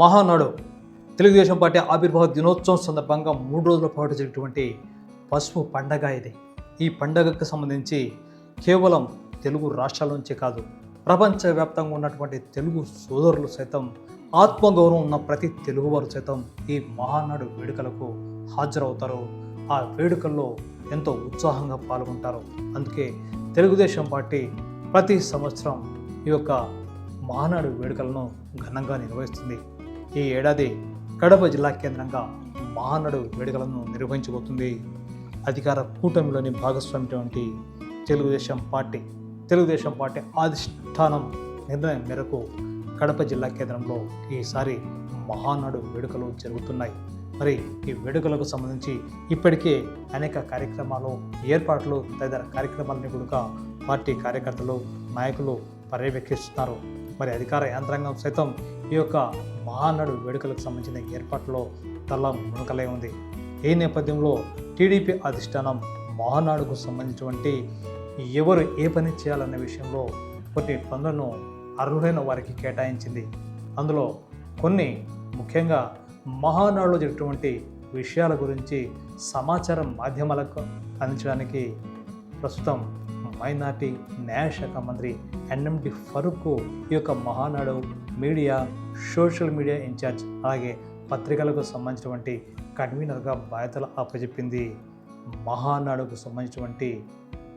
Mahanadu Telugu Desam party ఆవిర్భావ దినోత్సవం సందర్భంగా 3 రోజుల పాటు జరిగినటువంటి పసుపు పండగ ఇది. ఈ పండగకు సంబంధించి కేవలం తెలుగు రాష్ట్రాల నుంచే కాదు, ప్రపంచవ్యాప్తంగా ఉన్నటువంటి తెలుగు సోదరులు సైతం, ఆత్మగౌరవం ఉన్న ప్రతి తెలుగువారు సైతం ఈ మహానాడు వేడుకలకు హాజరవుతారు. ఆ వేడుకల్లో ఎంతో ఉత్సాహంగా పాల్గొంటారు. అందుకే తెలుగుదేశం పార్టీ ప్రతి సంవత్సరం ఈ యొక్క మహానాడు వేడుకలను ఘనంగా నిర్వహిస్తుంది. ఈ ఏడాది కడప జిల్లా కేంద్రంగా మహానాడు వేడుకలను నిర్వహించబోతుంది. అధికార కూటమిలోని భాగస్వామ్యటువంటి తెలుగుదేశం పార్టీ అధిష్టానం నిర్ణయం మేరకు కడప జిల్లా కేంద్రంలో ఈసారి మహానాడు వేడుకలు జరుగుతున్నాయి. మరి ఈ వేడుకలకు సంబంధించి ఇప్పటికే అనేక కార్యక్రమాలు, ఏర్పాట్లు, తదితర కార్యక్రమాలని కూడా పార్టీ కార్యకర్తలు, నాయకులు పర్యవేక్షిస్తున్నారు. మరి అధికార యంత్రాంగం సైతం ఈ యొక్క మహానాడు వేడుకలకు సంబంధించిన ఏర్పాట్లో తల మునకలే ఉంది. ఈ నేపథ్యంలో టీడీపీ అధిష్టానం మహానాడుకు సంబంధించినటువంటి ఎవరు ఏ పని చేయాలనే విషయంలో కొన్ని పనులను అర్హులైన వారికి కేటాయించింది. అందులో కొన్ని ముఖ్యంగా మహానాడులో జరిగినటువంటి విషయాల గురించి సమాచారం మాధ్యమాలకు అందించడానికి ప్రస్తుతం మైనార్టీ న్యాయశాఖ మంత్రి ఎన్ఎండి ఫరూక్ ఈ యొక్క Mahanadu media, social media in charge, అలాగే పత్రికలకు సంబంధించినటువంటి కన్వీనర్గా బాధ్యతలు అప్పచెప్పింది. మహానాడుకు సంబంధించినటువంటి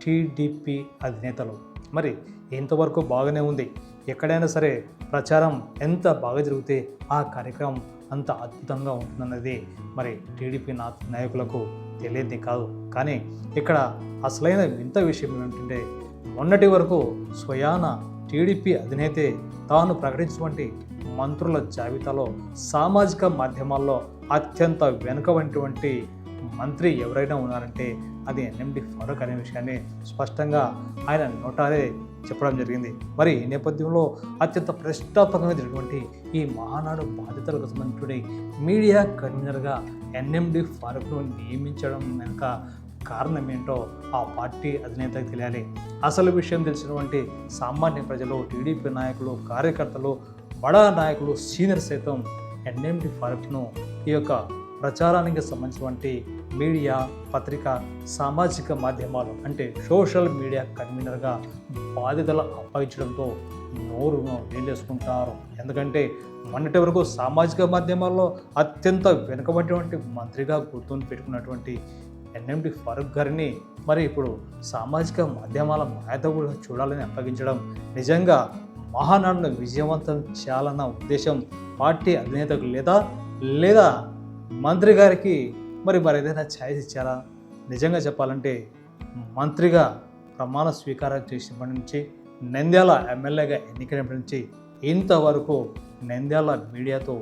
టీడీపీ అధినేతలు మరి ఇంతవరకు బాగానే ఉంది. ఎక్కడైనా సరే ప్రచారం ఎంత బాగా జరిగితే ఆ కార్యక్రమం అంత అద్భుతంగా ఉంటుందన్నది మరి టీడీపీ నాయకులకు తెలియదు కాదు. కానీ ఇక్కడ అసలైన వింత విషయం ఏమిటంటే, మొన్నటి వరకు స్వయాన టీడీపీ అధినేతే తాను ప్రకటించినటువంటి మంత్రుల జాబితాలో సామాజిక మాధ్యమాల్లో అత్యంత వెనుకబడినటువంటి మంత్రి ఎవరైనా ఉన్నారంటే అది ఎన్ఎండి ఫరూక్ అనే విషయాన్ని స్పష్టంగా ఆయన నోటారే చెప్పడం జరిగింది. మరి ఈ నేపథ్యంలో అత్యంత ప్రతిష్టాత్మకంగా జరిగినటువంటి ఈ మహానాడు బాధ్యతలకు సంబంధించిన మీడియా కన్వీనర్గా ఎన్ఎండి ఫరూక్ను నియమించడం వెనుక కారణం ఏంటో ఆ పార్టీ అధినేతకు తెలియాలి. అసలు విషయం తెలిసినటువంటి సామాన్య ప్రజలు, టీడీపీ నాయకులు, కార్యకర్తలు, బడా నాయకులు, సీనియర్ సైతం ఎన్ఎండి ఫరూక్ను ఈ యొక్క ప్రచారానికి సంబంధించినటువంటి మీడియా, పత్రిక, సామాజిక మాధ్యమాలు అంటే సోషల్ మీడియా కన్వీనర్గా బాధ్యతలు అప్పగించడంతో నోరును వేలేసుకుంటారు. ఎందుకంటే మొన్నటి వరకు సామాజిక మాధ్యమాల్లో అత్యంత వెనుకబడినటువంటి మంత్రిగా గుర్తుని పెట్టుకున్నటువంటి ఎన్ఎండి ఫరూక్ గారిని మరి ఇప్పుడు సామాజిక మాధ్యమాల బాధ్యత కూడా చూడాలని అప్పగించడం నిజంగా మహానాడును విజయవంతం చేయాలన్న ఉద్దేశం పార్టీ అధినేతకు లేదా మంత్రి గారికి మరి ఏదైనా ఛాయిస్ ఇచ్చారా? నిజంగా చెప్పాలంటే మంత్రిగా ప్రమాణ స్వీకారం చేసినప్పటి నుంచి, నంద్యాల ఎమ్మెల్యేగా ఎన్నికైనప్పటి నుంచి ఇంతవరకు నంద్యాల మీడియాతో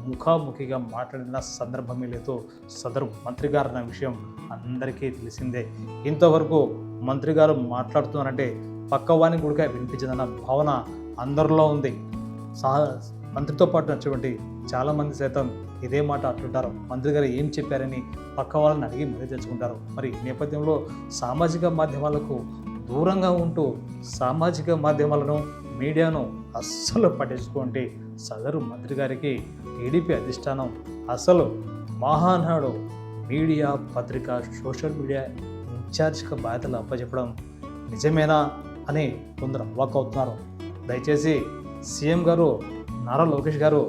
ముఖాముఖిగా మాట్లాడిన సందర్భమే లేదు సదరు మంత్రి గారు అన్న విషయం అందరికీ తెలిసిందే. ఇంతవరకు మంత్రి గారు మాట్లాడుతున్నారంటే పక్కవానికి కూడా వినిపించదన్న భావన అందరిలో ఉంది. మంత్రితో పాటు నచ్చినటువంటి చాలామంది సైతం ఇదే మాట అంటుంటారు. మంత్రి గారు ఏం చెప్పారని పక్క వాళ్ళని అడిగి మరీ తెలుసుకుంటారు. మరి ఈ నేపథ్యంలో సామాజిక మాధ్యమాలకు దూరంగా ఉంటూ సామాజిక మాధ్యమాలను, మీడియాను అస్సలు పట్టించుకోండి సదరు మంత్రి గారికి టీడీపీ అధిష్టానం అసలు మహానాడు మీడియా, పత్రిక, సోషల్ మీడియా ఇన్ఛార్జ్గా బాధ్యతలు అప్పచెప్పడం నిజమేనా అని కొందరు అవాక్కవుతున్నారు. దయచేసి సీఎం గారు, నారా లోకేష్ గారు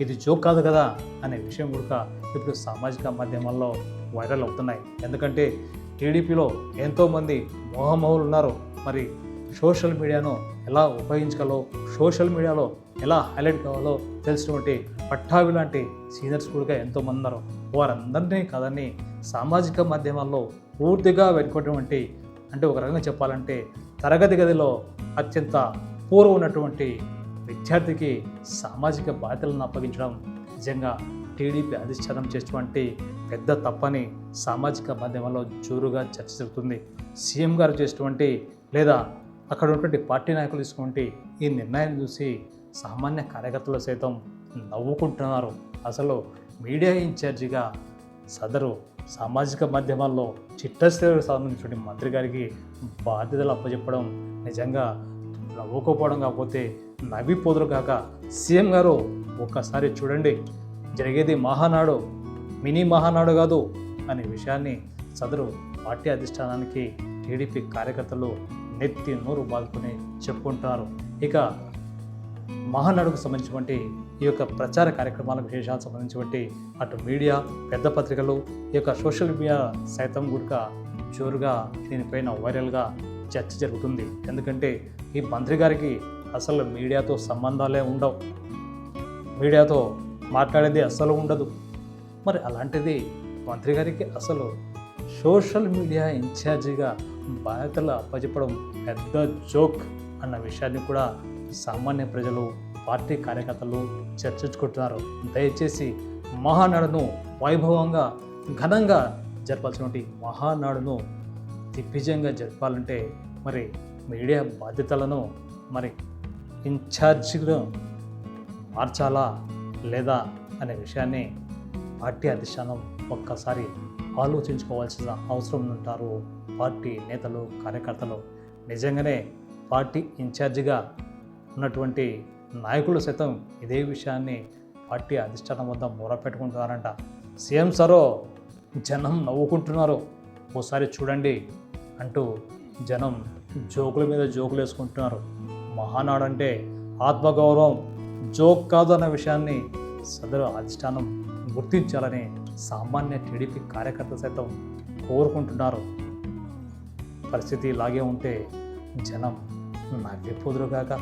ఇది జోక్ కాదు కదా అనే విషయం కూడా ఇప్పుడు సామాజిక మాధ్యమాల్లో వైరల్ అవుతున్నాయి. ఎందుకంటే టీడీపీలో ఎంతోమంది మోహమోహులు ఉన్నారు. మరి సోషల్ మీడియాను ఎలా ఉపయోగించగలో, సోషల్ మీడియాలో ఎలా హైలైట్ కావాలో తెలిసినటువంటి పట్టాభి లాంటి సీనియర్స్ కూడా ఎంతోమంది ఉన్నారు. వారందరినీ కాదని సామాజిక మాధ్యమాల్లో పూర్తిగా వెనుకటువంటి, అంటే ఒక రకంగా చెప్పాలంటే తరగతి గదిలో అత్యంత పూర్వ ఉన్నటువంటి విద్యార్థికి సామాజిక బాధ్యతలను అప్పగించడం నిజంగా టీడీపీ అధిష్టానం చేసినటువంటి పెద్ద తప్పని సామాజిక మాధ్యమాల్లో జోరుగా చర్చ జరుగుతుంది. సీఎం గారు చేసినటువంటి లేదా అక్కడ ఉన్నటువంటి పార్టీ నాయకులు తీసుకున్నటువంటి ఈ నిర్ణయం చూసి సామాన్య కార్యకర్తలు సైతం నవ్వుకుంటున్నారు. అసలు మీడియా ఇన్ఛార్జిగా సదరు సామాజిక మాధ్యమాల్లో చిట్టస్థితికి సంబంధించిన మంత్రి గారికి బాధ్యతలు అప్పచెప్పడం నిజంగా నవ్వుకోపోవడం కాకపోతే నవ్విపోదురు కాక సీఎం గారు ఒక్కసారి చూడండి, జరిగేది మహానాడు, మినీ మహానాడు కాదు అనే విషయాన్ని సదరు పార్టీ అధిష్టానానికి టీడీపీ కార్యకర్తలు నెత్తి నోరు బాదుకుని చెప్పుకుంటున్నారు. ఇక మహానాడుకు సంబంధించినటువంటి ఈ యొక్క ప్రచార కార్యక్రమాల విశేషాలకు సంబంధించినటువంటి అటు మీడియా, పెద్ద పత్రికలు, ఈ యొక్క సోషల్ మీడియా సైతం కూడా జోరుగా దీనిపైన వైరల్గా చర్చ జరుగుతుంది. ఎందుకంటే ఈ మంత్రి గారికి అసలు మీడియాతో సంబంధాలే ఉండవు, మీడియాతో మాట్లాడేది అస్సలు ఉండదు. మరి అలాంటిది మంత్రి గారికి అసలు సోషల్ మీడియా ఇన్ఛార్జిగా బాధ్యతలు అప్పచెప్పడం పెద్ద జోక్ అన్న విషయాన్ని కూడా సామాన్య ప్రజలు, పార్టీ కార్యకర్తలు చర్చించుకుంటున్నారు. దయచేసి మహానాడును వైభవంగా ఘనంగా జరపాల్సినటువంటి మహానాడును దిగ్విజయంగా జరపాలంటే మరి మీడియా బాధ్యతలను మరి ఇన్ఛార్జిగా మార్చాలా లేదా అనే విషయాన్ని పార్టీ అధిష్టానం ఒక్కసారి ఆలోచించుకోవాల్సిన అవసరం ఉంటారు పార్టీ నేతలు, కార్యకర్తలు. నిజంగానే పార్టీ ఇన్ఛార్జిగా ఉన్నటువంటి నాయకులు సైతం ఇదే విషయాన్ని పార్టీ అధిష్టానం వద్ద మొరపెట్టుకుంటున్నారంట. సీఎం సారో జనం నవ్వుకుంటున్నారు, ఓసారి చూడండి అంటూ జనం జోకుల మీద జోకులు వేసుకుంటున్నారు. మహానాడు అంటే ఆత్మగౌరవం, జోక్ కాదు అన్న విషయాన్ని సదరు అధిష్టానం గుర్తించాలని సామాన్య టీడీపీ కార్యకర్త సైతం కోరుకుంటున్నారు. పరిస్థితి ఇలాగే ఉంటే జనం నవ్విపోదురుగాక.